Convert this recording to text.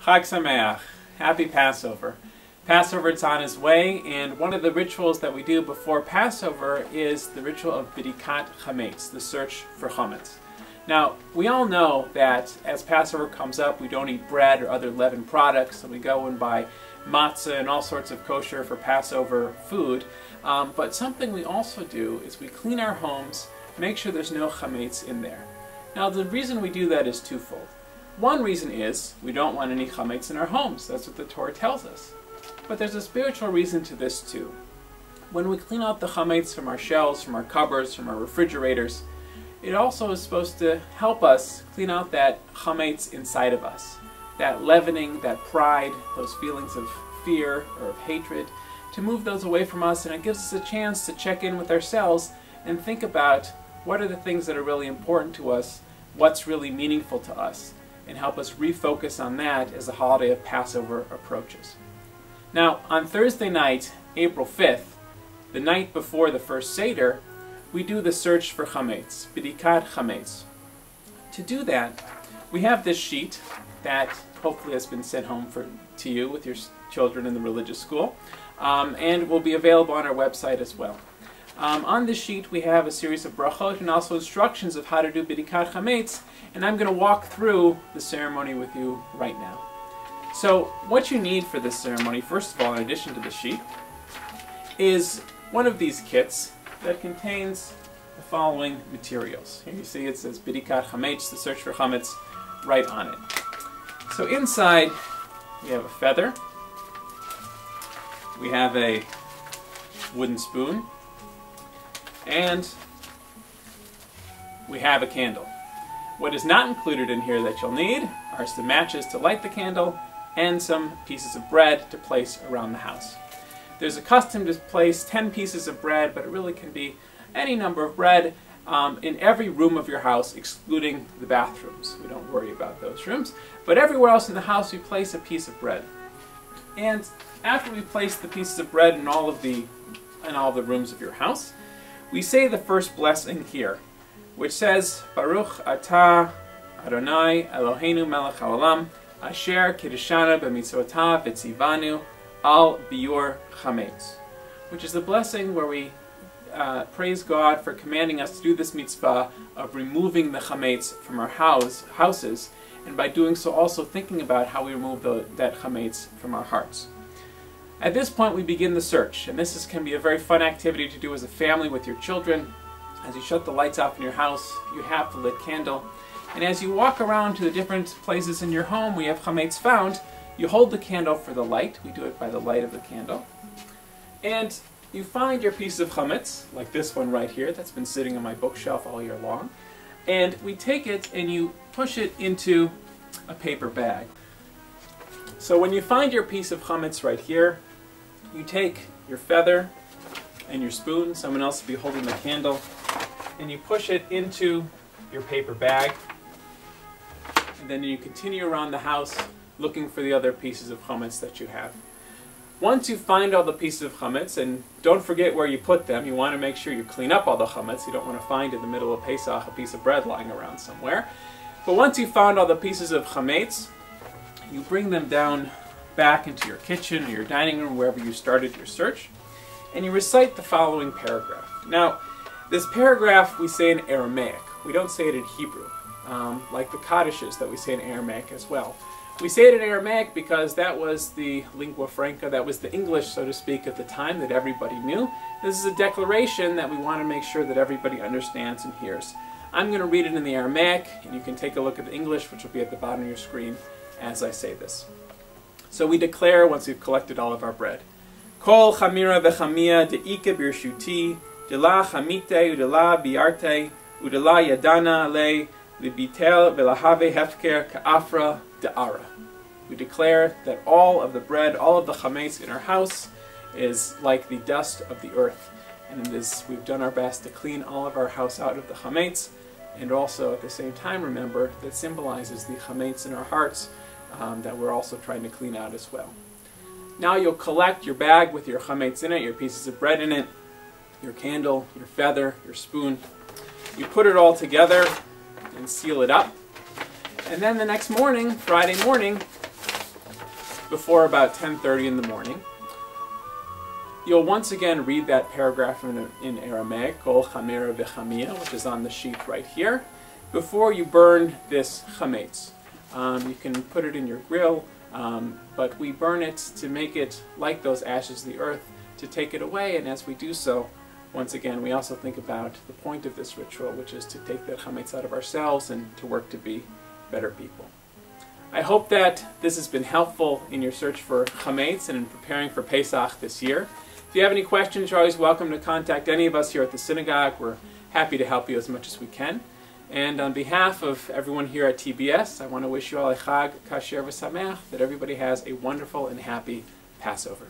Chag Sameach. Happy Passover. Passover is on its way, and one of the rituals that we do before Passover is the ritual of Bedikat Hametz, the search for Hametz. Now, we all know that as Passover comes up, we don't eat bread or other leavened products, and we go and buy matzah and all sorts of kosher for Passover food. But something we also do is we clean our homes, make sure there's no chametz in there. Now, the reason we do that is twofold. One reason is we don't want any chametz in our homes. That's what the Torah tells us. But there's a spiritual reason to this too. When we clean out the chametz from our shelves, from our cupboards, from our refrigerators, it also is supposed to help us clean out that chametz inside of us. That leavening, that pride, those feelings of fear or of hatred, to move those away from us, and it gives us a chance to check in with ourselves and think about what are the things that are really important to us, what's really meaningful to us, and help us refocus on that as the holiday of Passover approaches. Now, on Thursday night, April 5th, the night before the first Seder, we do the search for Hametz, Bedikat Hametz. To do that, we have this sheet that hopefully has been sent home to you with your children in the religious school, and will be available on our website as well. On this sheet we have a series of brachot and also instructions of how to do Bedikat Hametz, and I'm going to walk through the ceremony with you right now. So what you need for this ceremony, first of all, in addition to the sheet, is one of these kits that contains the following materials. Here you see it says Bedikat Hametz, the search for Hametz, right on it. So inside we have a feather, we have a wooden spoon, and we have a candle. What is not included in here that you'll need are some matches to light the candle and some pieces of bread to place around the house. There's a custom to place 10 pieces of bread, but it really can be any number of bread in every room of your house, excluding the bathrooms. We don't worry about those rooms. But everywhere else in the house, we place a piece of bread. And after we place the pieces of bread in all of the rooms of your house, we say the first blessing here, which says, Baruch atah Adonai Eloheinu melech haolam, asher kiddushanu b'mitzvotav v'tzivanu al biur chametz, which is the blessing where we praise God for commanding us to do this mitzvah of removing the chametz from our houses, and by doing so also thinking about how we remove that chametz from our hearts. At this point we begin the search, and this can be a very fun activity to do as a family with your children. As you shut the lights off in your house, you have the lit candle, and as you walk around to the different places in your home we have chametz found, you hold the candle for the light. We do it by the light of the candle. And you find your piece of chametz, like this one right here, that's been sitting on my bookshelf all year long. And we take it and you push it into a paper bag. So when you find your piece of chametz right here, you take your feather and your spoon, someone else will be holding the candle, and you push it into your paper bag. And then you continue around the house looking for the other pieces of chametz that you have. Once you find all the pieces of chametz, and don't forget where you put them, you want to make sure you clean up all the chametz. You don't want to find in the middle of Pesach a piece of bread lying around somewhere. But once you found all the pieces of chametz, you bring them down back into your kitchen or your dining room, wherever you started your search, and you recite the following paragraph. Now, this paragraph we say in Aramaic. We don't say it in Hebrew, like the Kaddishes that we say in Aramaic as well. We say it in Aramaic because that was the lingua franca, that was the English, so to speak, at the time that everybody knew. This is a declaration that we want to make sure that everybody understands and hears. I'm going to read it in the Aramaic, and you can take a look at the English, which will be at the bottom of your screen as I say this. So we declare, once we've collected all of our bread, Kol chamira v'chamia de'ika birshuti, de'la chamite u'de'la biarte, u'de'la yadana le libitel v'lahave hefker ka'afra da'ara. We declare that all of the bread, all of the chametz in our house is like the dust of the earth. And in this, we've done our best to clean all of our house out of the chametz, and also at the same time remember that symbolizes the chametz in our hearts that we're also trying to clean out as well. Now you'll collect your bag with your chametz in it, your pieces of bread in it, your candle, your feather, your spoon. You put it all together and seal it up. And then the next morning, Friday morning, before about 10:30 in the morning. You'll once again read that paragraph in Aramaic, Kol Chamera V'Chamia, which is on the sheet right here, before you burn this chametz. You can put it in your grill, but we burn it to make it like those ashes of the earth, to take it away, and as we do so, once again, we also think about the point of this ritual, which is to take that chametz out of ourselves and to work to be better people. I hope that this has been helpful in your search for chametz and in preparing for Pesach this year. If you have any questions, you're always welcome to contact any of us here at the synagogue. We're happy to help you as much as we can. And on behalf of everyone here at TBS, I want to wish you all a Chag Kasher V'Sameach, that everybody has a wonderful and happy Passover.